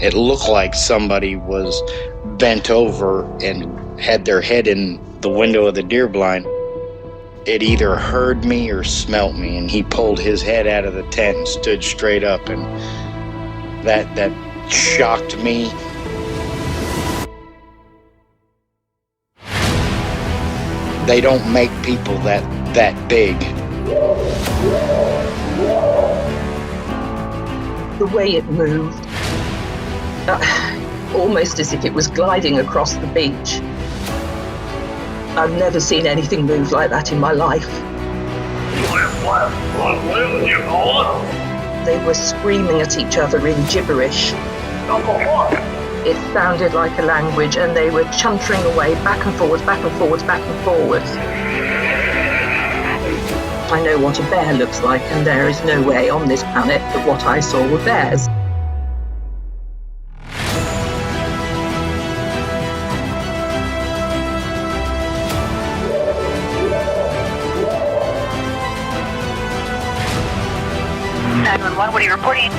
It looked like somebody was bent over and had their head in the window of the deer blind. It either heard me or smelt me, and he pulled his head out of the tent and stood straight up, and that shocked me. They don't make people that big. The way it moved, almost as if it was gliding across the beach. I've never seen anything move like that in my life. They were screaming at each other in gibberish. It sounded like a language, and they were chuntering away back and forwards, back and forwards, back and forwards. I know what a bear looks like, and there is no way on this planet that what I saw were bears. 911, what are you reporting?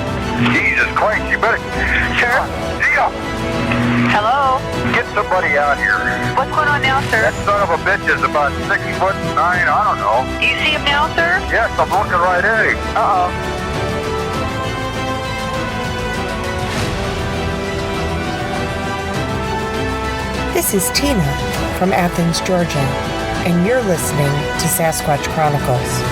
Jesus Christ, you better... Sir? Zia! Hello? Get somebody out here. What's going on now, sir? That son of a bitch is about 6'9", I don't know. Do you see him now, sir? Yes, I'm looking right at him. Uh-oh. This is Tina from Athens, Georgia, and you're listening to Sasquatch Chronicles.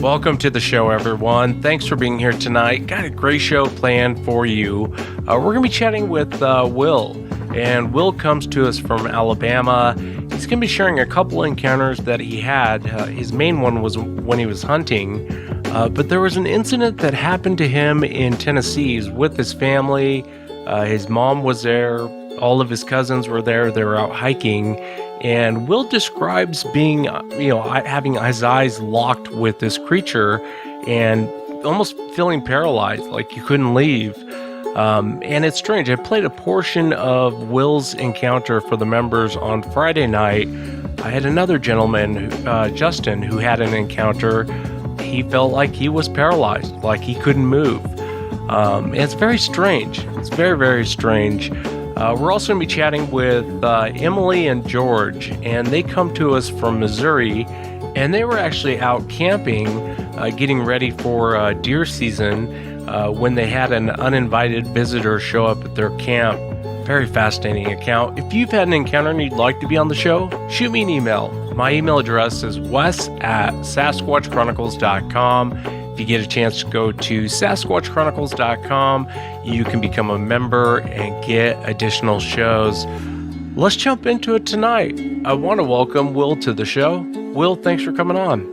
Welcome to the show, everyone. Thanks for being here tonight. Got a great show planned for you. We're going to be chatting with Will, and Will comes to us from Alabama. He's going to be sharing a couple encounters that he had. His main one was when he was hunting, but there was an incident that happened to him in Tennessee with his family. His mom was there. All of his cousins were there. They were out hiking. And Will describes being, having his eyes locked with this creature and almost feeling paralyzed, like you couldn't leave. And it's strange. I played a portion of Will's encounter for the members on Friday night. I had another gentleman, Justin, who had an encounter. He felt like he was paralyzed, like he couldn't move. And it's very strange. It's very, very strange. We're also going to be chatting with Emily and George, and they come to us from Missouri, and they were actually out camping, getting ready for deer season when they had an uninvited visitor show up at their camp. Very fascinating account. If you've had an encounter and you'd like to be on the show, shoot me an email. My email address is wes@sasquatchchronicles.com. If you get a chance to go to sasquatchchronicles.com, you can become a member and get additional shows. Let's jump into it tonight. I want to welcome Will to the show. Will, thanks for coming on.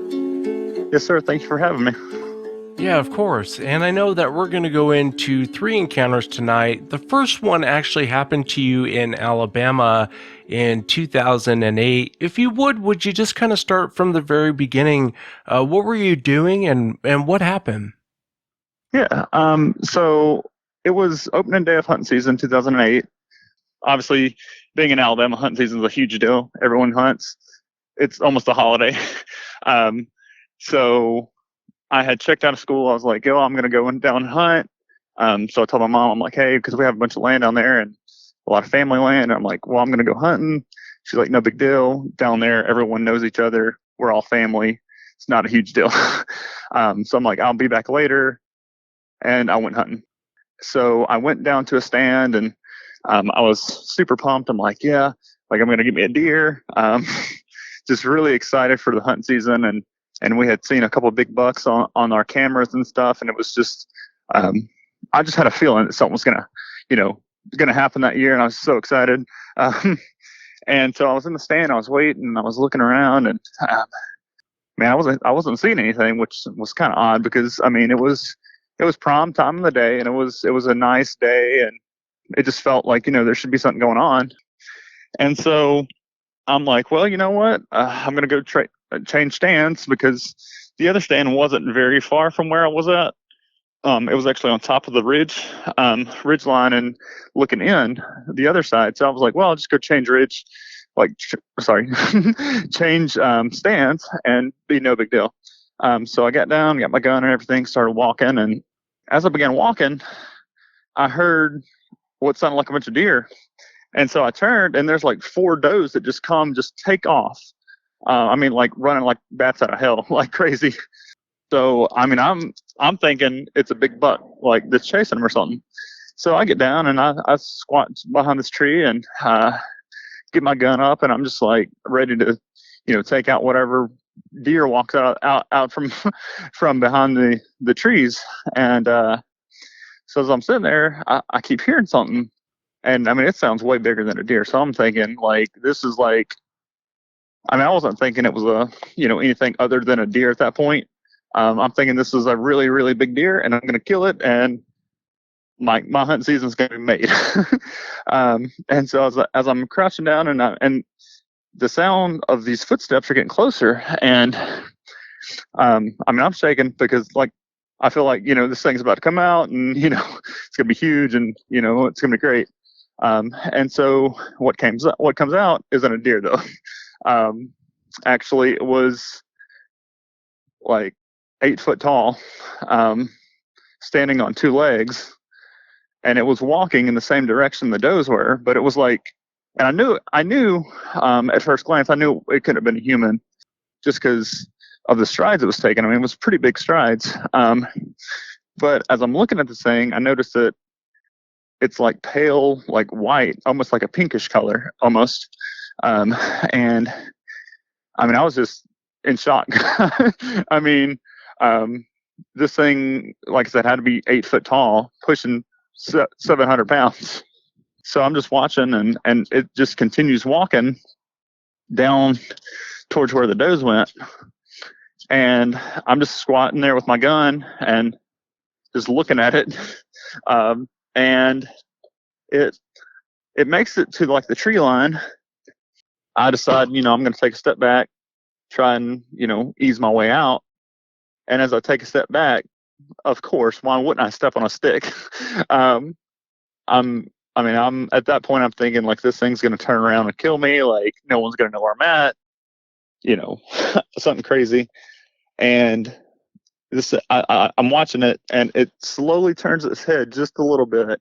Yes, sir. Thank you for having me. Yeah, of course. And I know that we're going to go into 3 encounters tonight. The first one actually happened to you in Alabama in 2008. If you would you just kind of start from the very beginning? What were you doing and what happened? Yeah. So it was opening day of hunting season, 2008. Obviously, being in Alabama, hunting season is a huge deal. Everyone hunts. It's almost a holiday. So I had checked out of school. I was like, I'm going to go down and hunt. So I told my mom, I'm like, hey, because we have a bunch of land down there and a lot of family land. I'm like, well, I'm going to go hunting. She's like, no big deal. Down there, everyone knows each other. We're all family. It's not a huge deal. So I'm like, I'll be back later. And I went hunting. So I went down to a stand and I was super pumped. I'm like, yeah, like I'm going to get me a deer. Just really excited for the hunting season. And we had seen a couple of big bucks on our cameras and stuff. And it was just, I just had a feeling that something was going to happen that year. And I was so excited. And so I was in the stand, I was waiting, I was looking around and, man, I wasn't seeing anything, which was kind of odd because, I mean, it was prime time of the day and it was a nice day and it just felt like, there should be something going on. And so I'm like, well, you know what? I'm going to go change stands because The other stand wasn't very far from where I was at. It was actually on top of the ridge line and looking in the other side. So I was like, well, I'll just go change change stands and be no big deal. So I got down, got my gun and everything, started walking. And as I began walking, I heard what sounded like a bunch of deer. And so I turned, and there's like 4 does that just take off. Like running like bats out of hell, like crazy. So, I'm thinking it's a big buck, like that's chasing him or something. So I get down and I squat behind this tree and get my gun up, and I'm just like ready to, take out whatever deer walks out from from behind the trees. And so as I'm sitting there, I keep hearing something, and it sounds way bigger than a deer. So I'm thinking like this is like, I wasn't thinking it was anything other than a deer at that point. I'm thinking this is a really, really big deer, and I'm going to kill it, and my hunting season's going to be made. And so as I'm crouching down, and the sound of these footsteps are getting closer, and I'm shaking because like I feel like this thing's about to come out, and it's going to be huge, and it's going to be great. And so what comes out isn't a deer though. Actually, it was like 8 foot tall, standing on 2 legs, and it was walking in the same direction the does were. But it was like, and I knew at first glance, I knew it couldn't have been a human, just because of the strides it was taking. It was pretty big strides. But as I'm looking at this thing, I noticed that it's like pale, like white, almost like a pinkish color, almost. And I was just in shock. This thing, like I said, had to be 8 foot tall, pushing 700 pounds. So I'm just watching, and it just continues walking down towards where the does went. And I'm just squatting there with my gun and just looking at it. And it makes it to like the tree line. I decide, I'm going to take a step back, try and, ease my way out. And as I take a step back, of course, why wouldn't I step on a stick? I'm at that point, I'm thinking like this thing's going to turn around and kill me. Like no one's going to know where I'm at, something crazy. And this, I'm watching it, and it slowly turns its head just a little bit.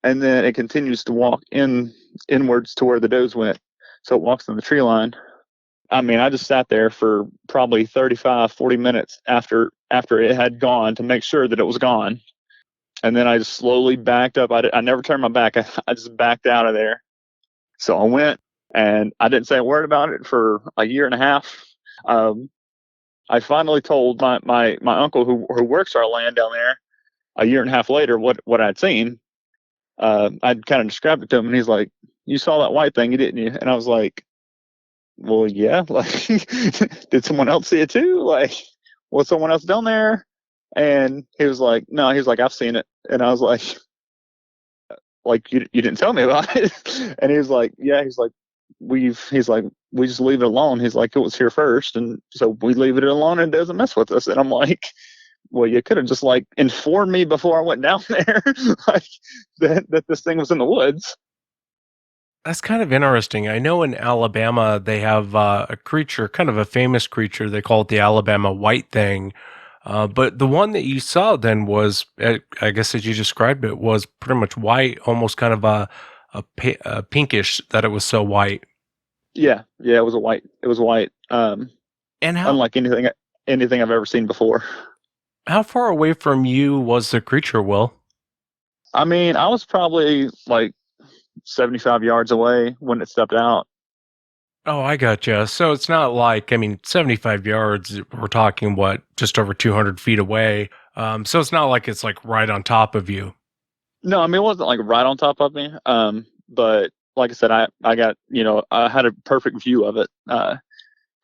And then it continues to walk inwards to where the does went. So it walks in the tree line. I just sat there for probably 35, 40 minutes after it had gone to make sure that it was gone. And then I just slowly backed up. I never turned my back. I just backed out of there. So I went, and I didn't say a word about it for a year and a half. I finally told my uncle who works our land down there a year and a half later what I'd seen. I'd kind of described it to him, and he's like, "You saw that white thing, didn't you?" And I was like, well, yeah, like, did someone else see it too? Like, was someone else down there? And he was like, no, he's like, I've seen it. And I was like, you didn't tell me about it. And he was like, yeah, he's like, we just leave it alone. He's like, it was here first. And so we leave it alone, and it doesn't mess with us. And I'm like, well, you could have just like informed me before I went down there, like that this thing was in the woods. That's kind of interesting. I know in Alabama they have a creature, kind of a famous creature. They call it the Alabama white thing. But the one that you saw then was, I guess as you described it, was pretty much white, almost kind of a pinkish, that it was so white. Yeah, it was white. It was white. And unlike anything I've ever seen before. How far away from you was the creature, Will? I was probably like 75 yards away when it stepped out. Oh, I gotcha. So it's not like, 75 yards, we're talking just over 200 feet away. So it's not like it's like right on top of you. No, it wasn't like right on top of me. But like I said, I got, I had a perfect view of it.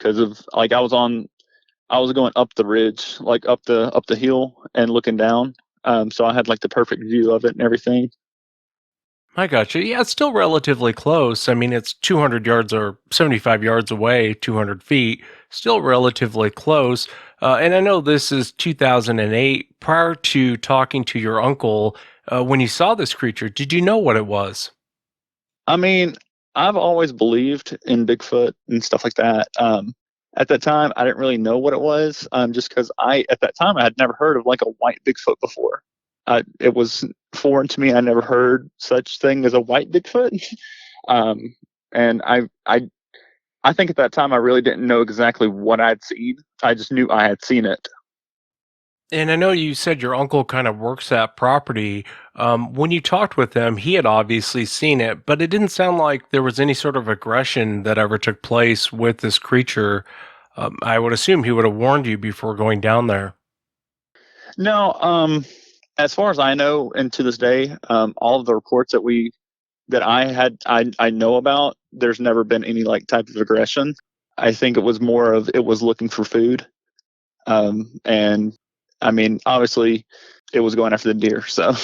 Cause of like, I was going up the ridge, like up the hill and looking down. So I had like the perfect view of it and everything. I gotcha. Yeah, it's still relatively close. It's 200 yards or 75 yards away, 200 feet, still relatively close. And I know this is 2008. Prior to talking to your uncle, when you saw this creature, did you know what it was? I mean, I've always believed in Bigfoot and stuff like that. At that time, I didn't really know what it was, just because at that time, I had never heard of like a white Bigfoot before. It was foreign to me. I never heard such thing as a white Bigfoot. um, and I think at that time, I really didn't know exactly what I'd seen. I just knew I had seen it. And I know you said your uncle kind of works that property. When you talked with him, he had obviously seen it, but it didn't sound like there was any sort of aggression that ever took place with this creature. I would assume he would have warned you before going down there. No, as far as I know, and to this day, all of the reports that I know about, there's never been any like type of aggression. I think it was more of it was looking for food. And I mean, obviously it was going after the deer. So,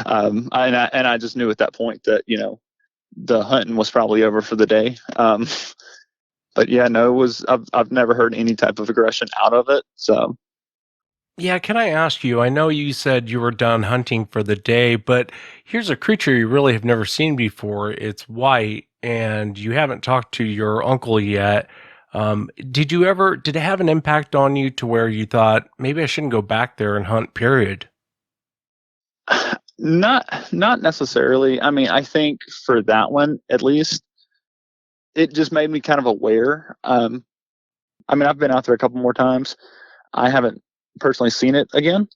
I just knew at that point that, the hunting was probably over for the day. But yeah, no, I've never heard any type of aggression out of it. So, Yeah, can I ask you? I know you said you were done hunting for the day, but here's a creature you really have never seen before. It's white, and you haven't talked to your uncle yet. Did it have an impact on you to where you thought maybe I shouldn't go back there and hunt, period? not necessarily. I mean, I think for that one, at least, it just made me kind of aware. I mean, I've been out there a couple more times. I haven't personally seen it again.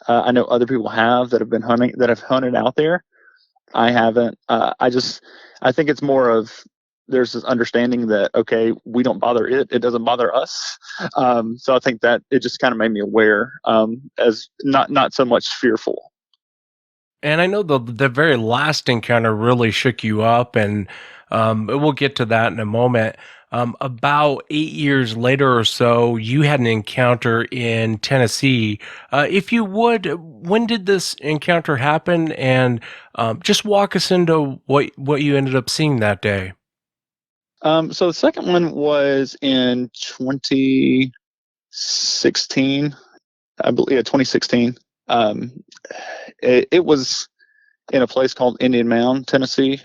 I know other people have that have been hunting that have hunted out there. I haven't. I think it's more of there's this understanding that okay, we don't bother it; it doesn't bother us. So I think that it just kind of made me aware, as not so much fearful. And I know the very last encounter really shook you up, and we'll get to that in a moment. About 8 years later or so, you had an encounter in Tennessee. If you would, when did this encounter happen? And just walk us into what you ended up seeing that day. So the second one was in 2016, I believe. Yeah, 2016. Um, it was in a place called Indian Mound, Tennessee.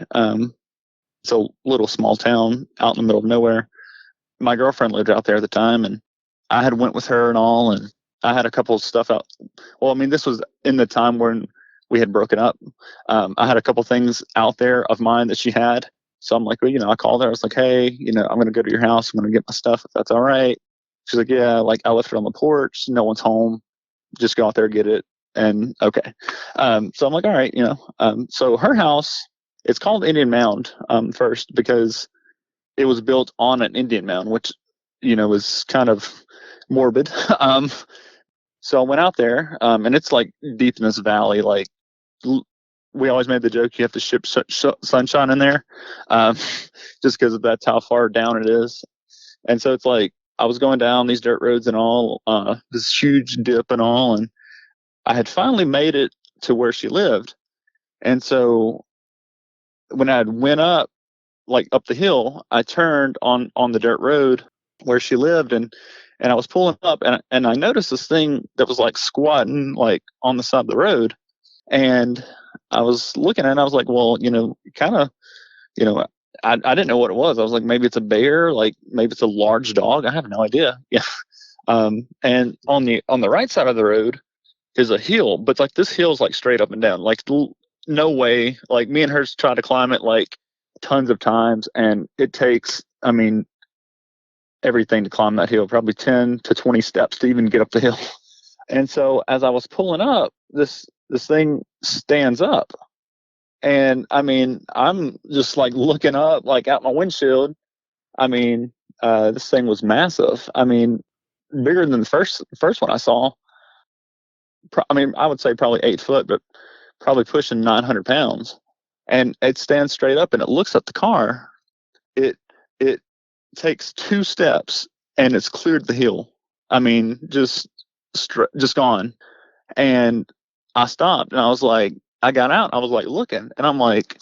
It's a little small town out in the middle of nowhere. My girlfriend lived out there at the time, and I had went with her and all, and I had a couple of stuff out. Well, I mean, this was in the time when we had broken up. I had a couple things out there of mine that she had. So I'm like, well, I called her. I was like, hey, I'm going to go to your house. I'm going to get my stuff if that's all right. She's like, yeah, like I left it on the porch. No one's home. Just go out there, get it. And okay. So I'm like, all right, so her house, it's called Indian Mound, first because it was built on an Indian mound, which, is kind of morbid. So I went out there, and it's like deep in this valley. Like we always made the joke, you have to ship sunshine in there, um, just because that's how far down it is. And so it's like I was going down these dirt roads and all, this huge dip and all, and I had finally made it to where she lived. And so when I went up, like up the hill, I turned on the dirt road where she lived, and I was pulling up, and I noticed this thing that was like squatting like on the side of the road, and I was looking at it, and I was like, well, kind of, you know, I didn't know what it was. I was like, maybe it's a bear, like maybe it's a large dog. I have no idea. Yeah. And on the right side of the road is a hill, but like this hill is like straight up and down, like no way. Like me and her tried to climb it like tons of times, and it takes, I mean, everything to climb that hill, probably 10 to 20 steps to even get up the hill. And so as I was pulling up, this thing stands up. And I mean, I'm just like looking up, like out my windshield. I mean, this thing was massive. I mean, bigger than the first one I saw. I mean, I would say probably 8 foot, but probably pushing 900 pounds. And it stands straight up and it looks at the car. It takes 2 steps and it's cleared the hill. I mean, just gone. And I stopped and I was like, I got out. I was like looking, and I'm like,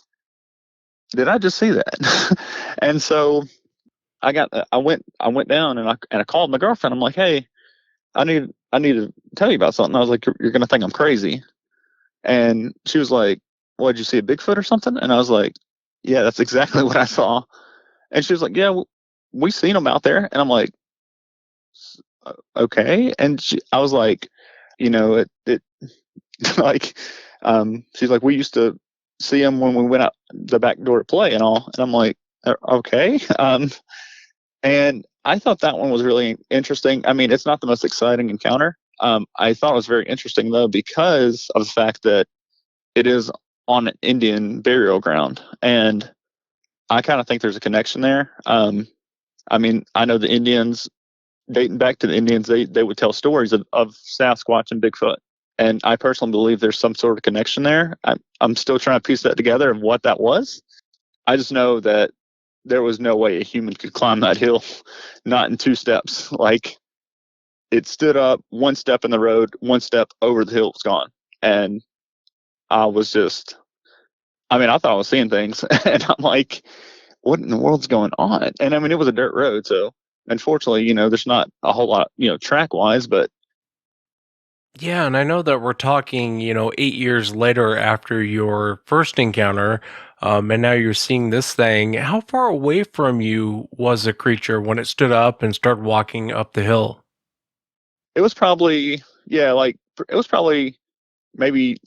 did I just see that? And so I went down and I called my girlfriend. I'm like, hey, I need to tell you about something. I was like, you're going to think I'm crazy. And she was like, what, did you see a Bigfoot or something? And I was like, yeah, that's exactly what I saw. And she was like, yeah, we seen them out there. And I'm like, okay. And I was like, it like, she's like, we used to see them when we went out the back door to play and all. And I'm like, okay. And I thought that one was really interesting. I mean, it's not the most exciting encounter. I thought it was very interesting though, because of the fact that it is on an Indian burial ground. And I kind of think there's a connection there. I mean, I know the Indians, dating back to the Indians, they would tell stories of Sasquatch and Bigfoot. And I personally believe there's some sort of connection there. I'm still trying to piece that together of what that was. I just know that there was no way a human could climb that hill, not in 2 steps. Like, it stood up, 1 step in the road, 1 step over the hill was gone. And I was just, I mean, I thought I was seeing things. And I'm like, what in the world's going on? And I mean, it was a dirt road. So unfortunately, there's not a whole lot, track wise, but. Yeah, and I know that we're talking, 8 years later after your first encounter, and now you're seeing this thing. How far away from you was the creature when it stood up and started walking up the hill? It was probably, it was probably maybe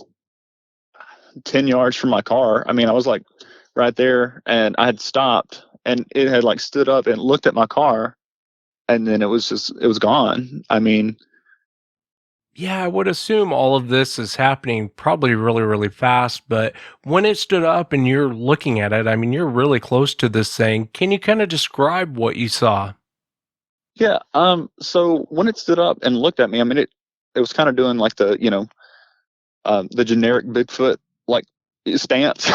10 yards from my car. I mean, I was like right there, and I had stopped, and it had like stood up and looked at my car, and then it was gone. I mean, Yeah, I would assume all of this is happening probably really, really fast. But when it stood up and you're looking at it, I mean, you're really close to this thing. Can you kind of describe what you saw? yeah. So when it stood up and looked at me, I mean, it was kind of doing like the generic Bigfoot like stance.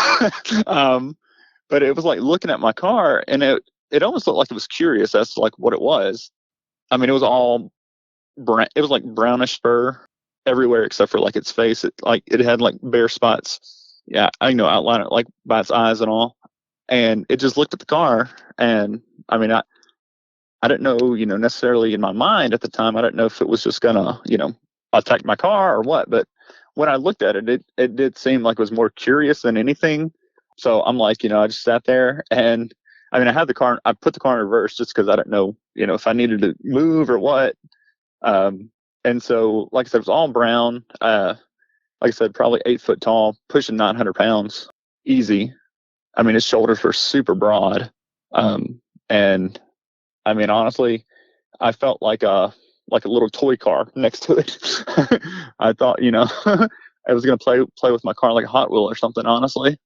But it was like looking at my car, and it almost looked like it was curious as to like what it was. I mean, it was all it was like brownish fur everywhere except for like its face. It had like bare spots. Yeah, I know, outline it like by its eyes and all. And it just looked at the car, and I mean, I didn't know, necessarily in my mind at the time, I didn't know if it was just gonna, attack my car or what. But when I looked at it, it did seem like it was more curious than anything. So I'm like, I just sat there, and I mean, I put the car in reverse just because I didn't know, if I needed to move or what. And so, like I said, it was all brown. Like I said, probably 8 foot tall, pushing 900 pounds, easy. I mean, his shoulders were super broad. And I mean, honestly, I felt like a little toy car next to it. I thought, I was gonna play with my car like a Hot Wheel or something. Honestly.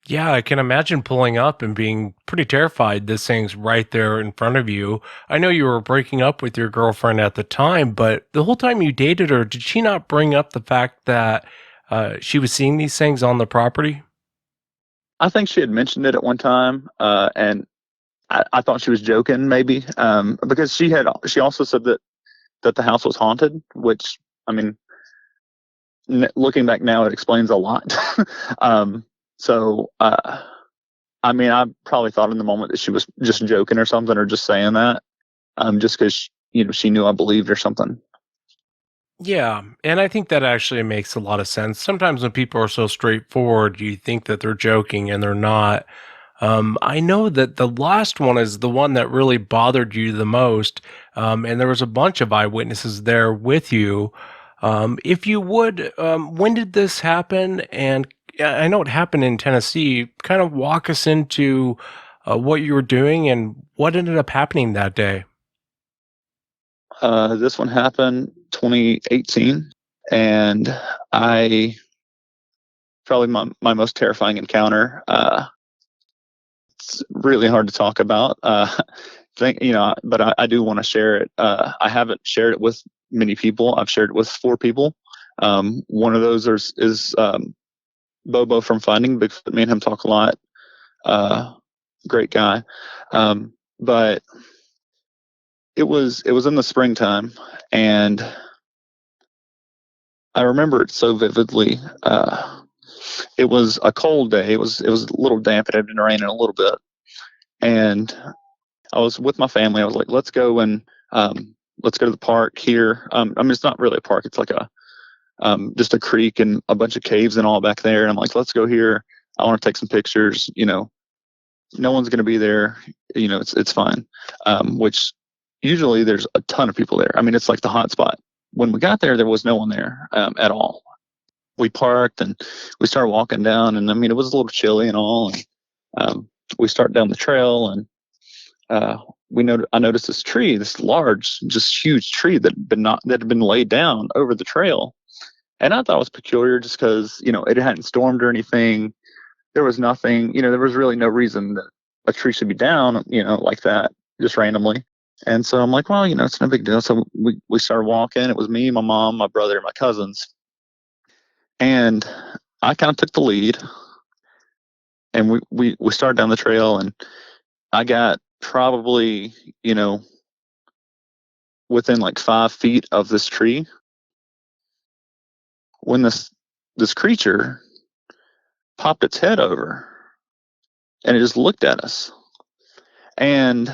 Yeah, I can imagine pulling up and being pretty terrified. This thing's right there in front of you. I know you were breaking up with your girlfriend at the time, but the whole time you dated her, did she not bring up the fact that she was seeing these things on the property? I think she had mentioned it at one time, and I thought she was joking, maybe, because she also said that the house was haunted, which, I mean, looking back now, it explains a lot. So, I mean, I probably thought in the moment that she was just joking or something, or just saying that, just because, she knew I believed or something. Yeah, and I think that actually makes a lot of sense. Sometimes when people are so straightforward, you think that they're joking and they're not. I know that the last one is the one that really bothered you the most, and there was a bunch of eyewitnesses there with you. If you would, when did this happen? And I know it happened in Tennessee. Kind of walk us into what you were doing and what ended up happening that day. This one happened 2018, and I probably my most terrifying encounter. It's really hard to talk about. But I do want to share it. I haven't shared it with many people. I've shared it with 4 people. One of those is Bobo from Finding Bigfoot. Me and him talk a lot. Great guy. But it was in the springtime, and I remember it so vividly. It was a cold day. It was a little damp. It had been raining a little bit, and I was with my family. I was like, let's go and let's go to the park here. I mean, it's not really a park. It's like just a creek and a bunch of caves and all back there. And I'm like, let's go here. I want to take some pictures. No one's going to be there. It's fine. Which usually there's a ton of people there. I mean, it's like the hot spot. When we got there was no one there at all. We parked and we started walking down, and I mean, it was a little chilly and all. And we start down the trail, and I noticed this tree, this large, just huge tree that had been laid down over the trail. And I thought it was peculiar just because, it hadn't stormed or anything. There was nothing, there was really no reason that a tree should be down, like that, just randomly. And so I'm like, well, it's no big deal. So we started walking. It was me, my mom, my brother, and my cousins. And I kind of took the lead. And we started down the trail, and I got probably, within like 5 feet of this tree when this creature popped its head over, and it just looked at us. And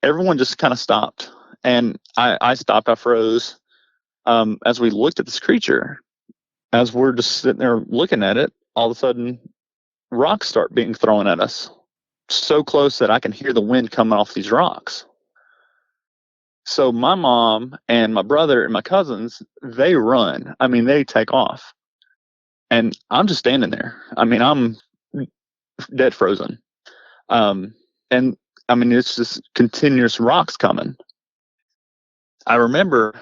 everyone just kind of stopped. And I stopped. I froze as we looked at this creature. As we're just sitting there looking at it, all of a sudden, rocks start being thrown at us. So close that I can hear the wind coming off these rocks. So my mom and my brother and my cousins, they run. I mean, they take off. And I'm just standing there. I mean, I'm dead frozen. And I mean, it's just continuous rocks coming. I remember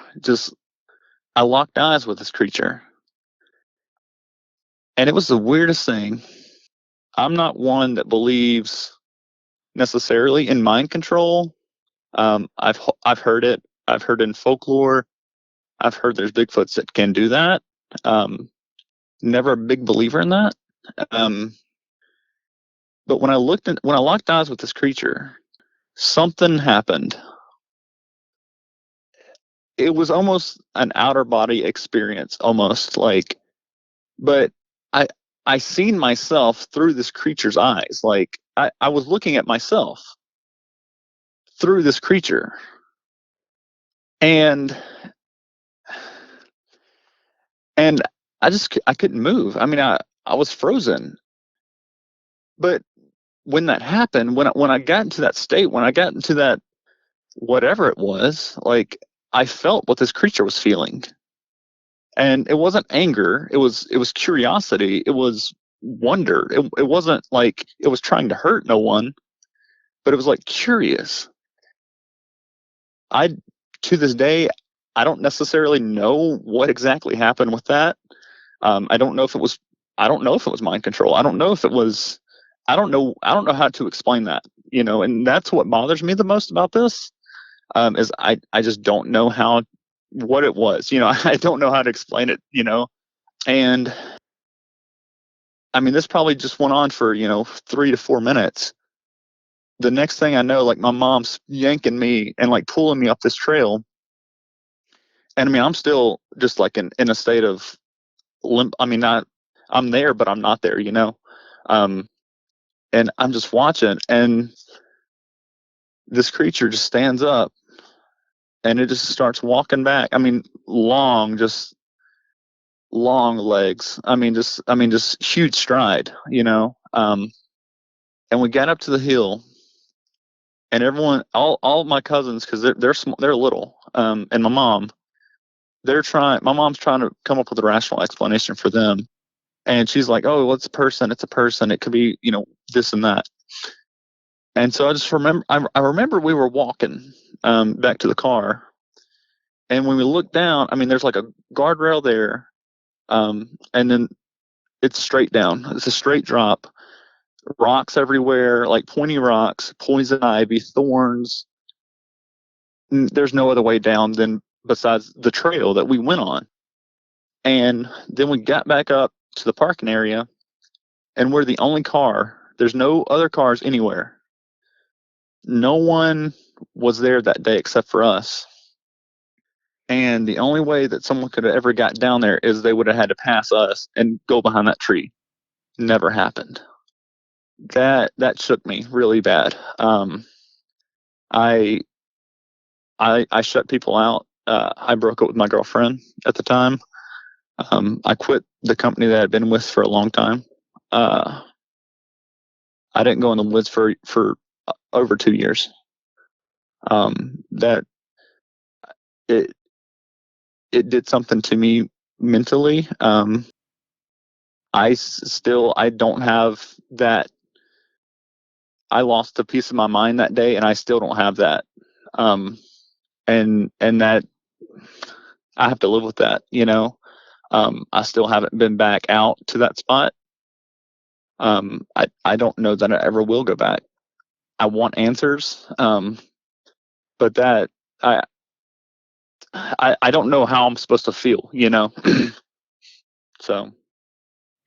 I locked eyes with this creature. And it was the weirdest thing. I'm not one that believes necessarily in mind control. I've heard it. I've heard in folklore. I've heard there's Bigfoots that can do that. Never a big believer in that. But when I locked eyes with this creature, something happened. It was almost an outer body experience, almost like, but I seen myself through this creature's eyes. Like I was looking at myself through this creature. And I couldn't move. I mean, I was frozen. But when that happened, when I got into that state, when I got into that whatever it was, like I felt what this creature was feeling. And it wasn't anger, it was curiosity, it was wonder. It wasn't like it was trying to hurt no one, but it was like curious. To this day, I don't necessarily know what exactly happened with that. I don't know if it was mind control. I don't know if it was I don't know how to explain that, and that's what bothers me the most about this. Is I just don't know what it was. I don't know how to explain it, and I mean, this probably just went on for, 3 to 4 minutes. The next thing I know, like my mom's yanking me and like pulling me up this trail. And I mean, I'm still just like in a state of limp. I mean, I'm there, but I'm not there, and I'm just watching, and this creature just stands up and it just starts walking back. I mean, just long legs. I mean, just huge stride, and we got up to the hill, and everyone, all my cousins, because they're little, and my mom's trying to come up with a rational explanation for them, and she's like, "Oh, well, it's a person. It's a person. It could be, this and that." And so I just remember, I remember we were walking back to the car, and when we looked down, I mean, there's like a guardrail there, and then it's straight down. It's a straight drop. Rocks everywhere, like pointy rocks, poison ivy, thorns. There's no other way down than besides the trail that we went on. And then we got back up to the parking area, and we're the only car. There's no other cars anywhere. No one was there that day except for us. And the only way that someone could have ever got down there is they would have had to pass us and go behind that tree. Never happened. That shook me really bad. I shut people out. I broke up with my girlfriend at the time. I quit the company that I'd been with for a long time. I didn't go in the woods for over 2 years. That it did something to me mentally. I don't have that. I lost a piece of my mind that day, and I still don't have that. And that I have to live with that, you know. I still haven't been back out to that spot. I don't know that I ever will go back. I want answers, but that I don't know how I'm supposed to feel, you know. So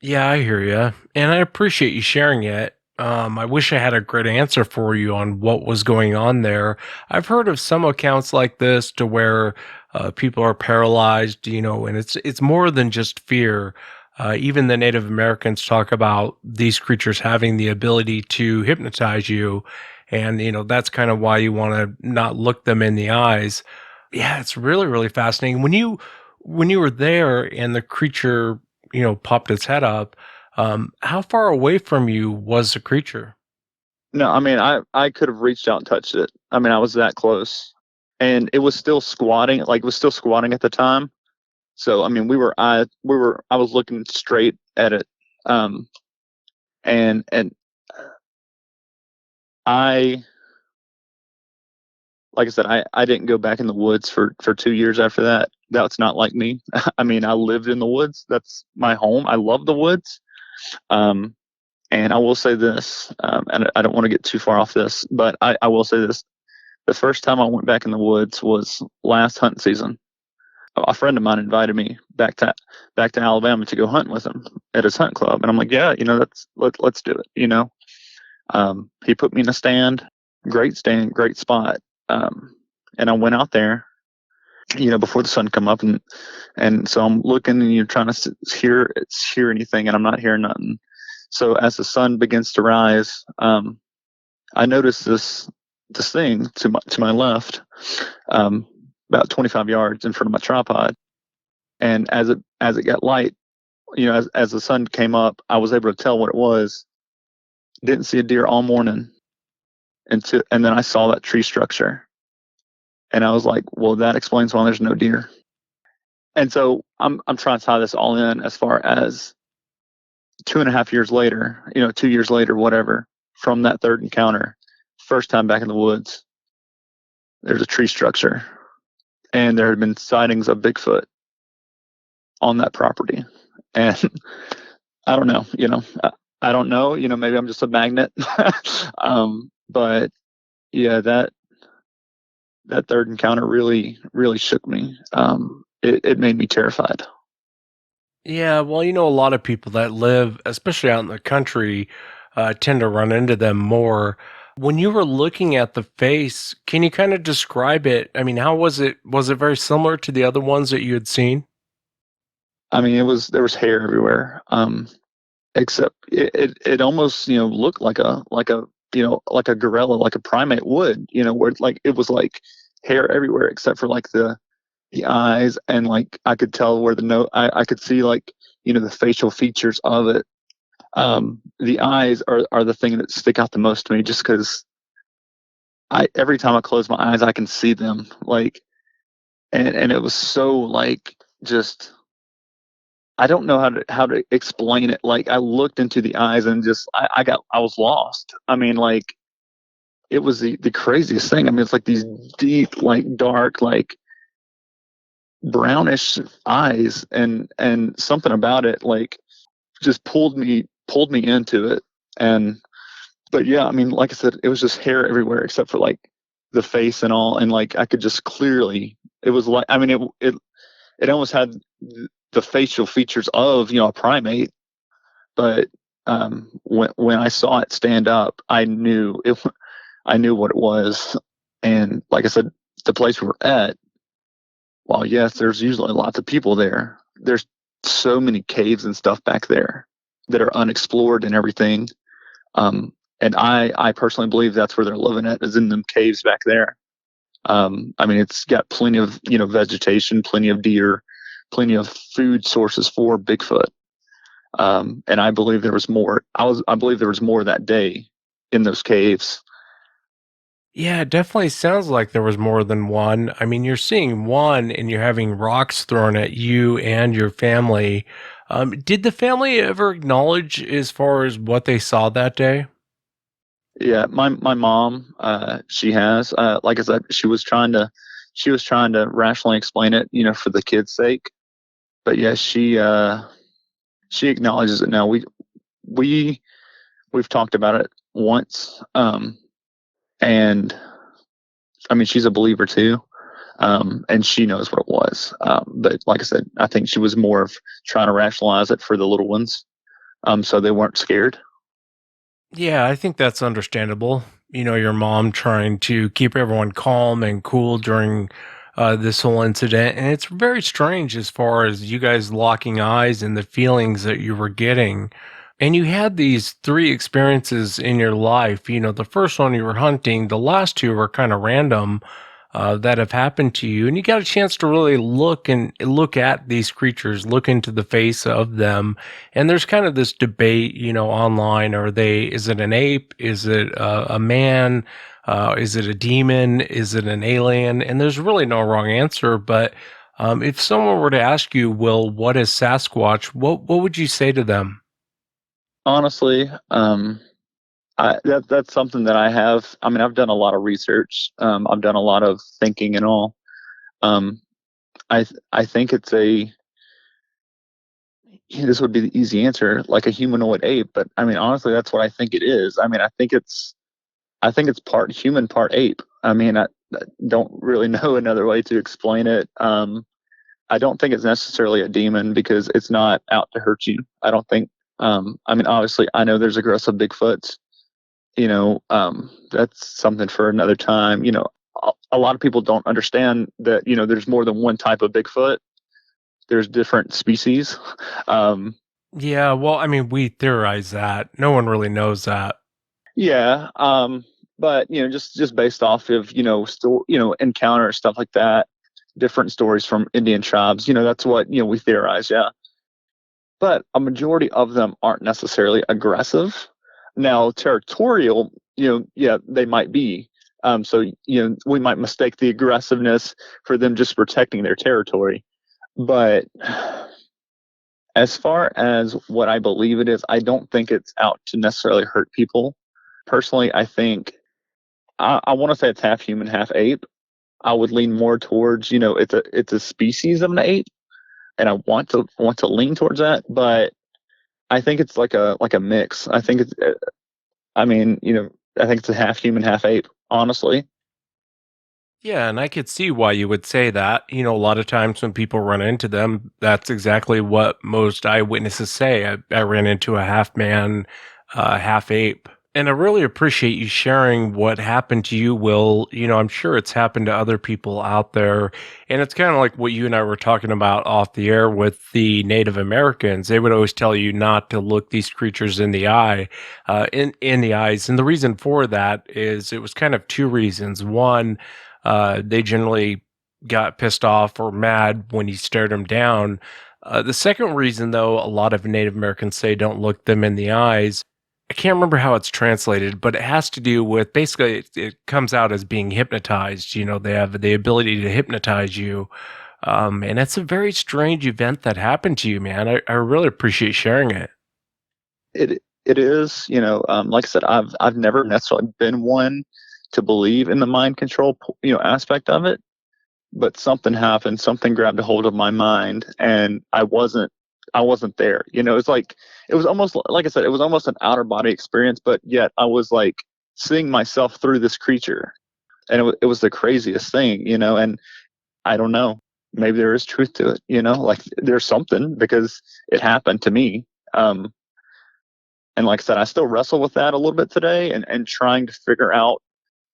Yeah, I hear you, and I appreciate you sharing it. I wish I had a great answer for you on what was going on there. I've heard of some accounts like this to where people are paralyzed, and it's more than just fear. Even the Native Americans talk about these creatures having the ability to hypnotize you, and that's kind of why you want to not look them in the eyes. Yeah, it's really, really fascinating. When you were there and the creature popped its head up. How far away from you was the creature? no, I mean I could have reached out and touched it. I mean I was that close, and it was still squatting. Like it was still squatting at the time. So I mean I was looking straight at it, and I like I said I didn't go back in the woods for 2 years after that. That's not like me. I mean I lived in the woods. That's my home. I love the woods. Um, and I will say this, and I don't want to get too far off this, but I will say this: the first time I went back in the woods was last hunting season. A friend of mine invited me back to Alabama to go hunting with him at his hunt club, and I'm like, yeah, let's do it. He put me in a stand, great spot, and I went out there, before the sun come up, and so I'm looking, and you're trying to hear anything, and I'm not hearing nothing. So as the sun begins to rise, I noticed this thing to my left, about 25 yards in front of my tripod. And as it got light, as the sun came up, I was able to tell what it was. Didn't see a deer all morning and then I saw that tree structure, and I was like, well, that explains why there's no deer. And so I'm trying to tie this all in as far as 2.5 years later, 2 years later, whatever, from that third encounter, first time back in the woods, there's a tree structure, and there had been sightings of Bigfoot on that property. And I don't know, I don't know, maybe I'm just a magnet. But yeah, that third encounter really, really shook me. It made me terrified. Yeah, well, a lot of people that live, especially out in the country, tend to run into them more. When you were looking at the face, can you kind of describe it? I mean, how was it? Was it very similar to the other ones that you had seen? I mean, there was hair everywhere. Except it almost, looked like a like a gorilla, like a primate would, where it was like hair everywhere except for like the eyes, and like I could tell where the nose, I could see like, the facial features of it. The eyes are the thing that stick out the most to me, just because every time I close my eyes I can see them, like, and it was so like, just, I don't know how to explain it. Like I looked into the eyes and just I was lost. I mean, like it was the craziest thing. I mean, it's like these deep, like dark, like brownish eyes, and something about it like just pulled me into it. And but yeah, I mean, like I said, it was just hair everywhere except for like the face and all, and like I could just clearly, it was like, I mean, it almost had the facial features of, a primate. But when I saw it stand up, I knew what it was. And like I said, the place we were at, while yes, there's usually lots of people there, there's so many caves and stuff back there that are unexplored and everything. And I personally believe that's where they're living at, is in them caves back there. I mean, it's got plenty of, vegetation, plenty of deer, plenty of food sources for Bigfoot. And I believe there was more. I believe there was more that day in those caves. Yeah, it definitely sounds like there was more than one. I mean, you're seeing one and you're having rocks thrown at you and your family. Did the family ever acknowledge as far as what they saw that day? Yeah, my mom, she has, like I said, she was trying to rationally explain it, for the kids' sake. But yeah, she acknowledges it now. We we've talked about it once, and I mean, she's a believer too, and she knows what it was. But like I said, I think she was more of trying to rationalize it for the little ones, so they weren't scared. Yeah, I think that's understandable. Your mom trying to keep everyone calm and cool during this whole incident. And it's very strange as far as you guys locking eyes and the feelings that you were getting. And you had these three experiences in your life. The first one you were hunting, the last two were kind of random that have happened to you. And you got a chance to really look at these creatures, look into the face of them. And there's kind of this debate, online. Is it an ape? Is it a man? Is it a demon? Is it an alien? And there's really no wrong answer. But if someone were to ask you, Will, what is Sasquatch? What would you say to them? Honestly, that's something that I have. I mean, I've done a lot of research. I've done a lot of thinking and all. Um, I think it's a. This would be the easy answer, like a humanoid ape. But I mean, honestly, that's what I think it is. I mean, I think it's part human, part ape. I mean, I don't really know another way to explain it. I don't think it's necessarily a demon because it's not out to hurt you. I don't think. I mean, obviously, I know there's aggressive Bigfoots. That's something for another time. A lot of people don't understand that, there's more than one type of Bigfoot. There's different species. Um, Yeah, well, I mean, we theorize that. No one really knows that. yeah. But, just based off of, still, encounter stuff like that, different stories from Indian tribes, that's what, we theorize. Yeah. But a majority of them aren't necessarily aggressive. Now, territorial, yeah, they might be. So, we might mistake the aggressiveness for them just protecting their territory. But as far as what I believe it is, I don't think it's out to necessarily hurt people. Personally, I think I want to say it's half human, half ape. I would lean more towards, it's a species of an ape, and I want to lean towards that. But I think it's like a mix. I think it's. I mean, I think it's a half human, half ape. Honestly, Yeah, and I could see why you would say that. A lot of times when people run into them, that's exactly what most eyewitnesses say. I ran into a half man, half ape. And I really appreciate you sharing what happened to you, Will. I'm sure it's happened to other people out there. And it's kind of like what you and I were talking about off the air with the Native Americans. They would always tell you not to look these creatures in the eye, in the eyes. And the reason for that is it was kind of two reasons. One, they generally got pissed off or mad when you stared them down. The second reason, though, a lot of Native Americans say don't look them in the eyes. I can't remember how it's translated, but it has to do with basically it comes out as being hypnotized. They have the ability to hypnotize you. And it's a very strange event that happened to you, man. I really appreciate sharing it. it is. Like I said, I've never necessarily been one to believe in the mind control, aspect of it. But something happened, something grabbed a hold of my mind, and I wasn't there. It's like it was almost like I said, it was almost an outer body experience, but yet I was like seeing myself through this creature, and it was the craziest thing. And I don't know, maybe there is truth to it. Like there's something because it happened to me. And like I said, I still wrestle with that a little bit today, and trying to figure out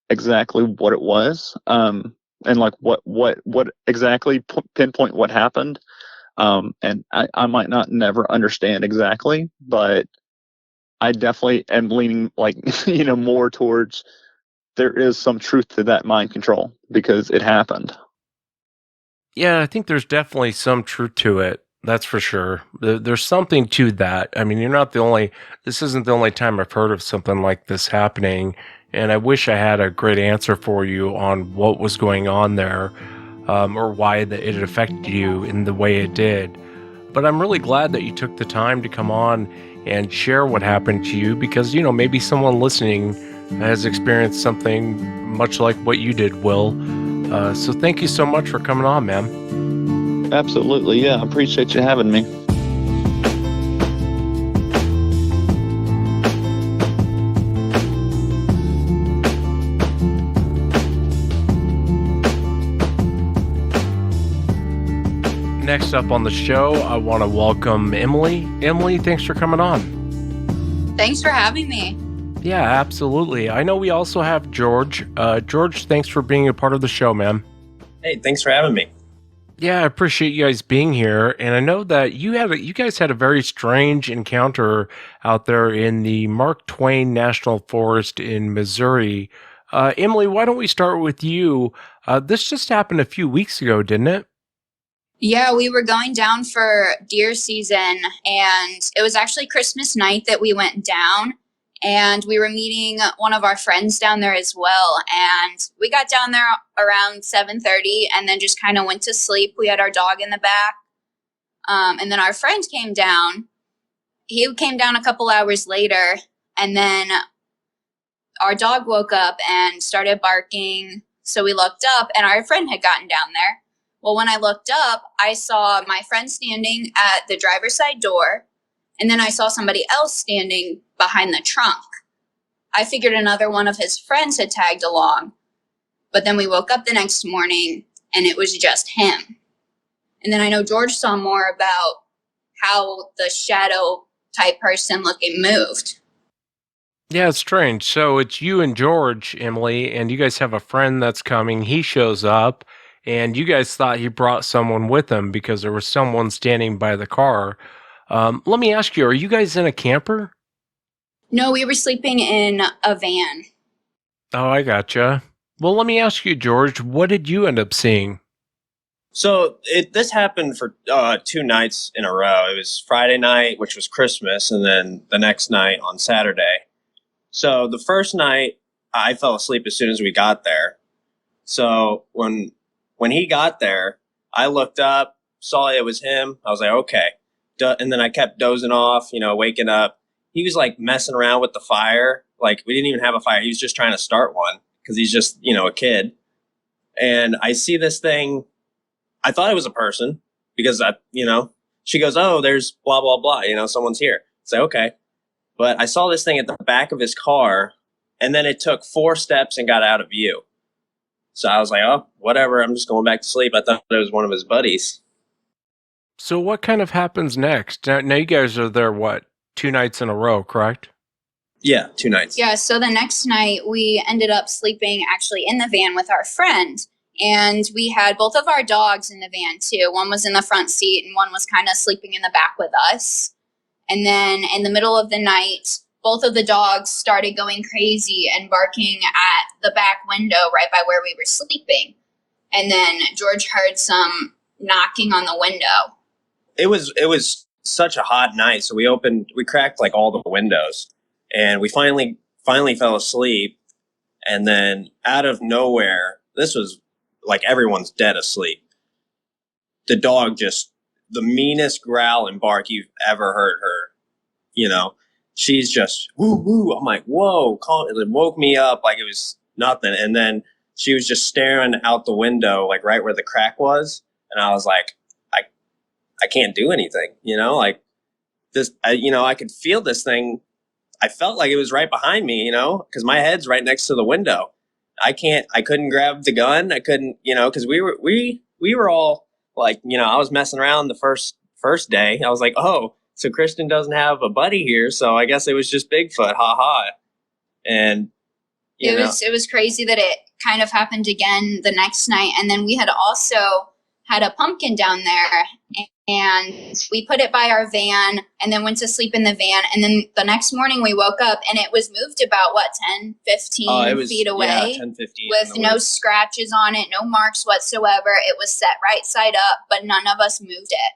exactly what it was. And like what exactly pinpoint what happened. And I might not never understand exactly, but I definitely am leaning like more towards there is some truth to that mind control because it happened. Yeah, I think there's definitely some truth to it. That's for sure. There's something to that. I mean, this isn't the only time I've heard of something like this happening. And I wish I had a great answer for you on what was going on there, or why it affected you in the way it did. But I'm really glad that you took the time to come on and share what happened to you, because, maybe someone listening has experienced something much like what you did, Will. So thank you so much for coming on, man. Absolutely. Yeah. I appreciate you having me. Next up on the show, I want to welcome Emily. Emily, thanks for coming on. Thanks for having me. Yeah, absolutely. I know we also have George. George, thanks for being a part of the show, man. Hey, thanks for having me. Yeah, I appreciate you guys being here. And I know that you guys had a very strange encounter out there in the Mark Twain National Forest in Missouri. Emily, why don't we start with you? This just happened a few weeks ago, didn't it? Yeah, we were going down for deer season, and it was actually Christmas night that we went down, and we were meeting one of our friends down there as well. And we got down there around 7:30 and then just kind of went to sleep. We had our dog in the back. And then our friend came down. He came down a couple hours later, and then our dog woke up and started barking. So we looked up, and our friend had gotten down there. Well, when I looked up, I saw my friend standing at the driver's side door, and then I saw somebody else standing behind the trunk. I figured another one of his friends had tagged along, but then we woke up the next morning, and it was just him. And then I know George saw more about how the shadow-type person looking moved. Yeah, it's strange. So it's you and George, Emily, and you guys have a friend that's coming. He shows up. And you guys thought he brought someone with him because there was someone standing by the car. Let me ask you, are you guys in a camper? No, we were sleeping in a van. Oh, I gotcha. Well, let me ask you, George, what did you end up seeing? So this happened for 2 nights in a row. It was Friday night, which was Christmas, and then the next night on Saturday. So the first night, I fell asleep as soon as we got there. So when he got there, I looked up, saw it was him. I was like, okay. And then I kept dozing off, waking up. He was like messing around with the fire. Like, we didn't even have a fire. He was just trying to start one because he's just, a kid. And I see this thing. I thought it was a person because, she goes, oh, there's blah, blah, blah. Someone's here. It's like, okay. But I saw this thing at the back of his car, and then it took 4 steps and got out of view. So I was like, oh, whatever. I'm just going back to sleep. I thought it was one of his buddies. So what kind of happens next? Now you guys are there, 2 nights in a row, correct? Yeah, 2 nights. Yeah, so the next night we ended up sleeping actually in the van with our friend. And we had both of our dogs in the van too. One was in the front seat and one was kind of sleeping in the back with us. And then in the middle of the night, both of the dogs started going crazy and barking at the back window right by where we were sleeping. And then George heard some knocking on the window. It was such a hot night, so we cracked like all the windows, and we finally fell asleep. And then out of nowhere, this was like everyone's dead asleep. The dog just, the meanest growl and bark you've ever heard her, She's just, woo, woo. I'm like, whoa, calm. It woke me up like it was nothing. And then she was just staring out the window, like right where the crack was. And I was like, I can't do anything, like this, I could feel this thing. I felt like it was right behind me, because my head's right next to the window. I couldn't grab the gun. I couldn't, because we were all like, I was messing around the first day. I was like, oh, so Christian doesn't have a buddy here, so I guess it was just Bigfoot, ha. And it was crazy that it kind of happened again the next night. And then we had also had a pumpkin down there, And we put it by our van and then went to sleep in the van. And then the next morning we woke up and it was moved about, 10, 15 feet away? Yeah, 10, 15. With no scratches on it, no marks whatsoever. It was set right side up, but none of us moved it.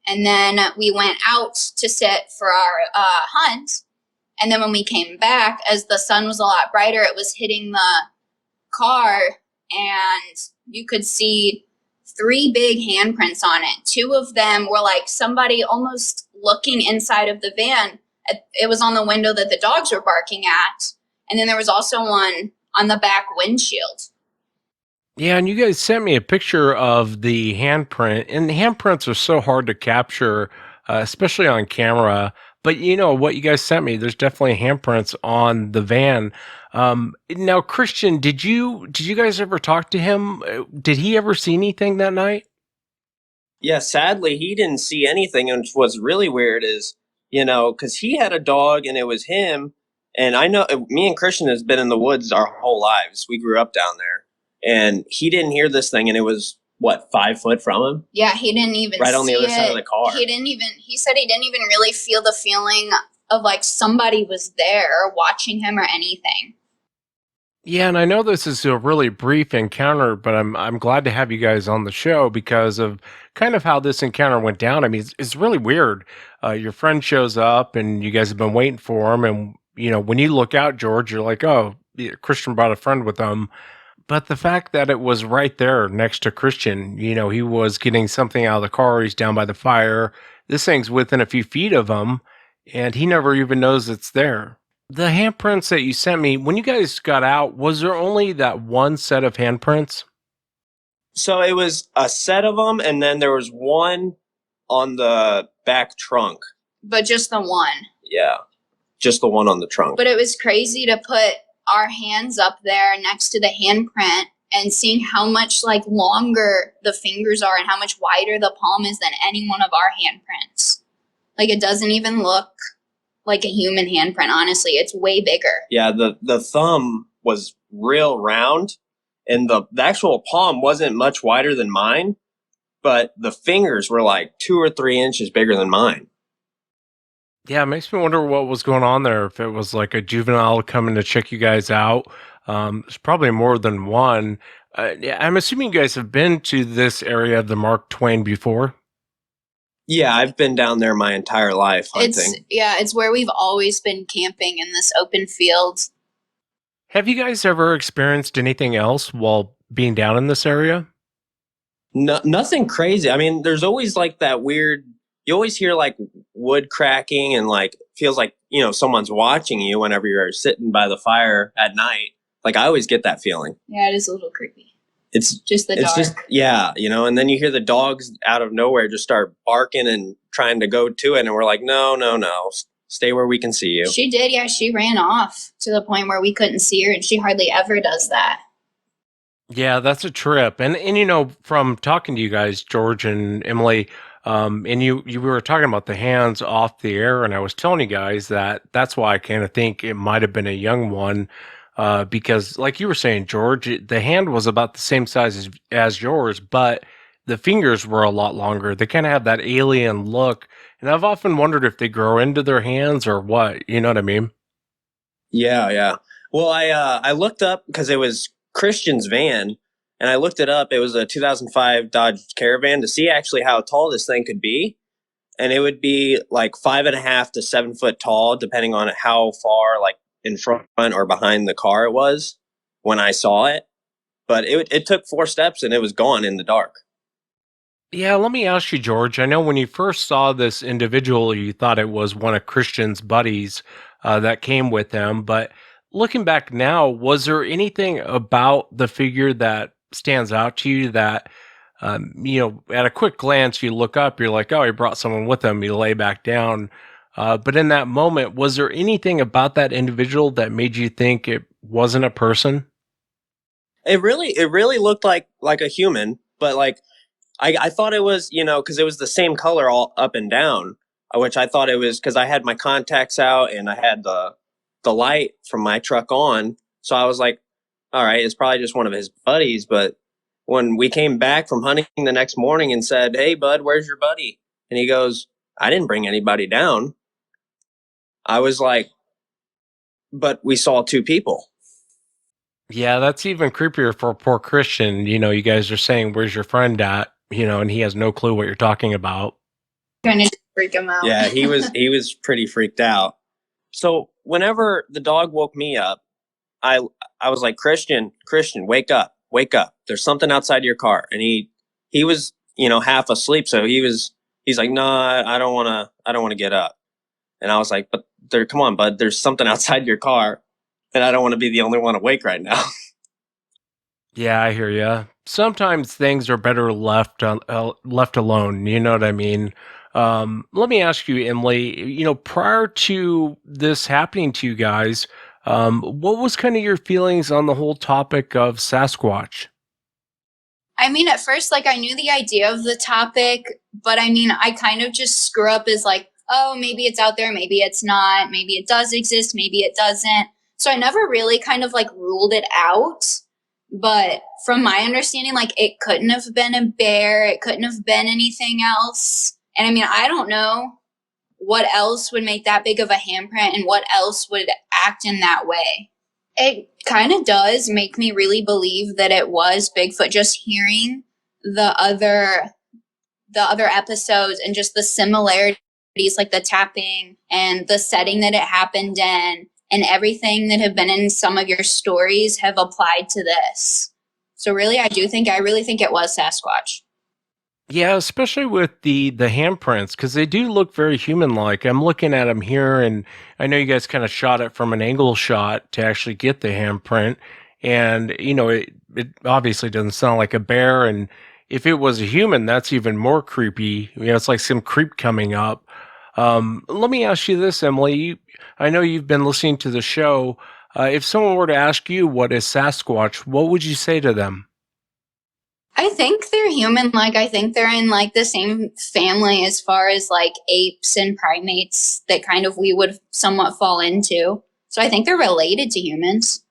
And then we went out to sit for our hunt. And then when we came back, as the sun was a lot brighter, it was hitting the car and you could see 3 big handprints on it. 2 of them were like somebody almost looking inside of the van. It was on the window that the dogs were barking at. And then there was also one on the back windshield. Yeah, and you guys sent me a picture of the handprint, and handprints are so hard to capture, especially on camera. But what you guys sent me, there's definitely handprints on the van. Now, Christian, did you guys ever talk to him? Did he ever see anything that night? Yeah, sadly, he didn't see anything. And what's really weird is, because he had a dog and it was him. And I know me and Christian has been in the woods our whole lives. We grew up down there. And he didn't hear this thing. And it was, 5 foot from him? Yeah, he didn't even right on the other side of the car. He said he didn't even really feel the feeling of like somebody was there watching him or anything. Yeah, and I know this is a really brief encounter, but I'm glad to have you guys on the show because of kind of how this encounter went down. I mean, it's really weird. Your friend shows up, and you guys have been waiting for him, and when you look out, George, you're like, oh, Christian brought a friend with him. But the fact that it was right there next to Christian, he was getting something out of the car. He's down by the fire. This thing's within a few feet of him, and he never even knows it's there. The handprints that you sent me, when you guys got out, was there only that one set of handprints? So it was a set of them, and then there was one on the back trunk. But just the one. Yeah, just the one on the trunk. But it was crazy to put our hands up there next to the handprint and seeing how much longer the fingers are and how much wider the palm is than any one of our handprints. It doesn't even look like a human handprint, honestly. It's way bigger. Yeah, the thumb was real round, and the actual palm wasn't much wider than mine, but the fingers were 2 or 3 inches bigger than mine. Yeah, it makes me wonder what was going on there. If it was like a juvenile coming to check you guys out. There's probably more than one. Yeah, I'm assuming you guys have been to this area of the Mark Twain before. Yeah, I've been down there my entire life hunting. It's where we've always been camping, in this open field. Have you guys ever experienced anything else while being down in this area? No, nothing crazy. I mean, there's always that weird, you always hear wood cracking and feels like, someone's watching you whenever you're sitting by the fire at night. I always get that feeling. Yeah, it is a little creepy. It's just the dark. And then you hear the dogs out of nowhere just start barking and trying to go to it. And we're like, no, stay where we can see you. She did. Yeah, she ran off to the point where we couldn't see her, and she hardly ever does that. Yeah, that's a trip. And from talking to you guys, George and Emily, and you were talking about the hands off the air, and I was telling you guys that's why I kind of think it might have been a young one, because like you were saying, George, the hand was about the same size as yours, but the fingers were a lot longer. They kind of have that alien look, and I've often wondered if they grow into their hands or what. You know what I mean? Yeah. Well, I looked up because it was Christian's van. And I looked it up. It was a 2005 Dodge Caravan to see actually how tall this thing could be. And it would be 5.5 to 7 foot tall, depending on how far in front or behind the car it was when I saw it. But it took 4 steps and it was gone in the dark. Yeah, let me ask you, George. I know when you first saw this individual, you thought it was one of Christian's buddies that came with him. But looking back now, was there anything about the figure that stands out to you that, at a quick glance, you look up, you're like, oh, he brought someone with him, you lay back down. But in that moment, was there anything about that individual that made you think it wasn't a person? It really looked like a human, but I thought it was, because it was the same color all up and down, which I thought it was because I had my contacts out and I had the light from my truck on. So I was like, all right, it's probably just one of his buddies, but when we came back from hunting the next morning and said, "Hey, bud, where's your buddy?" And he goes, "I didn't bring anybody down." I was like, "But we saw two people." Yeah, that's even creepier for poor Christian. You guys are saying, "Where's your friend at?" And he has no clue what you're talking about. Trying to freak him out. Yeah, he was pretty freaked out. So whenever the dog woke me up, I was like, Christian, wake up. There's something outside your car. And he was, half asleep. So he's like, no, I don't want to get up. And I was like, but come on, bud, there's something outside your car and I don't want to be the only one awake right now. Yeah, I hear ya. Sometimes things are better left alone. You know what I mean? Let me ask you, Emily. Prior to this happening to you guys, what was kind of your feelings on the whole topic of Sasquatch? I mean, at first, like, I knew the idea of the topic, but I mean, I kind of just grew up as like, oh, maybe it's out there, maybe it's not, maybe it does exist, maybe it doesn't. So I never really kind of like ruled it out. But from my understanding, like, it couldn't have been a bear, it couldn't have been anything else. And I mean, I don't know what else would make that big of a handprint and what else would act in that way. It kind of does make me really believe that it was Bigfoot, just hearing the other episodes and just the similarities, like the tapping and the setting that it happened in and everything that have been in some of your stories have applied to this. So really, I really think it was Sasquatch. Yeah, especially with the handprints, because they do look very human-like. I'm looking at them here, and I know you guys kind of shot it from an angle shot to actually get the handprint, and it obviously doesn't sound like a bear. And if it was a human, that's even more creepy. It's like some creep coming up. Let me ask you this, Emily. I know you've been listening to the show. If someone were to ask you what is Sasquatch, what would you say to them? I think they're human. Like, I think they're in like the same family as far as like apes and primates that kind of we would somewhat fall into. So I think they're related to humans.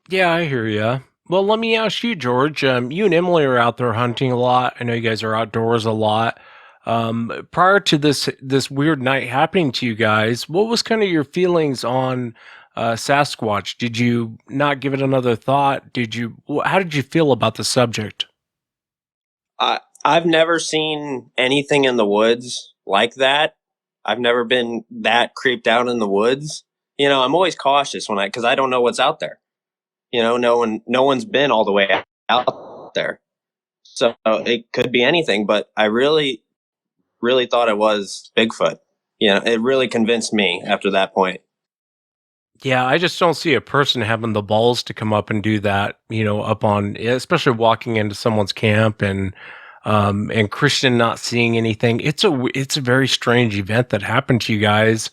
Yeah, I hear ya. Well, let me ask you, George. You and Emily are out there hunting a lot. I know you guys are outdoors a lot. Prior to this weird night happening to you guys, what was kind of your feelings on Sasquatch? Did you not give it another thought? How did you feel about the subject? I've never seen anything in the woods like that. I've never been that creeped out in the woods. I'm always cautious because I don't know what's out there. No one's been all the way out there. So it could be anything, but I really, really thought it was Bigfoot. It really convinced me after that point. Yeah, I just don't see a person having the balls to come up and do that, up on, especially walking into someone's camp and Christian not seeing anything. It's a very strange event that happened to you guys.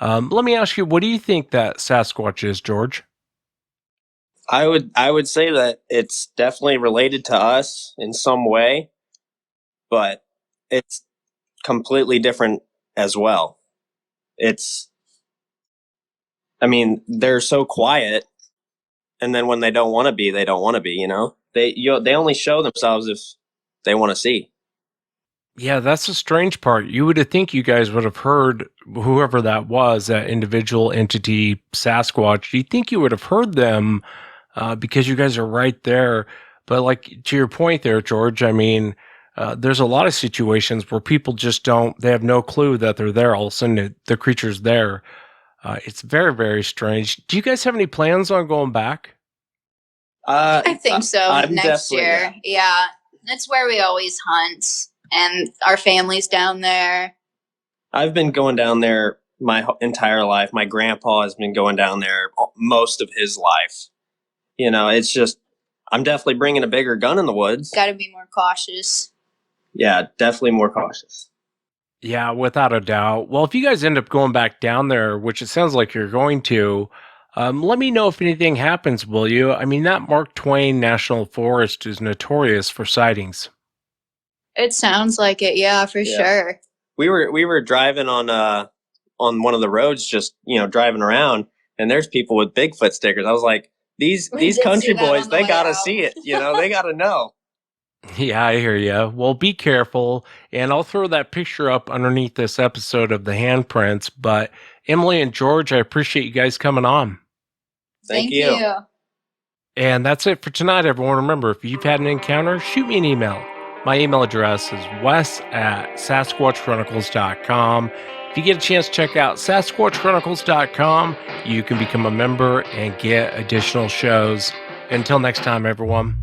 Let me ask you, what do you think that Sasquatch is, George? I would say that it's definitely related to us in some way, but it's completely different as well. They're so quiet, and then when they don't want to be, they don't want to be. They only show themselves if they want to see. Yeah, that's the strange part. You would have think you guys would have heard whoever that was, that individual entity, Sasquatch. You think you would have heard them because you guys are right there. But like to your point there, George, I mean, there's a lot of situations where people just they have no clue that they're there. All of a sudden, the creature's there. It's very, very strange. Do you guys have any plans on going back? I think so. Next year. Yeah. That's where we always hunt. And our family's down there. I've been going down there my entire life. My grandpa has been going down there most of his life. It's just, I'm definitely bringing a bigger gun in the woods. Got to be more cautious. Yeah, definitely more cautious. Yeah, without a doubt. Well, if you guys end up going back down there, which it sounds like you're going to, let me know if anything happens, will you? I mean, that Mark Twain National Forest is notorious for sightings. It sounds like it, yeah, for sure. We were driving on one of the roads, just driving around, and there's people with Bigfoot stickers. I was like, these did country see that boys, on the they way gotta out. see it. They gotta know. Yeah, I hear you. Well, be careful, and I'll throw that picture up underneath this episode of the handprints. But Emily and George, I appreciate you guys coming on. Thank you. And that's it for tonight, everyone. Remember, if you've had an encounter, shoot me an email. My email address is wes@sasquatchchronicles.com. If you get a chance to check out sasquatchchronicles.com, you can become a member and get additional shows. Until next time, everyone.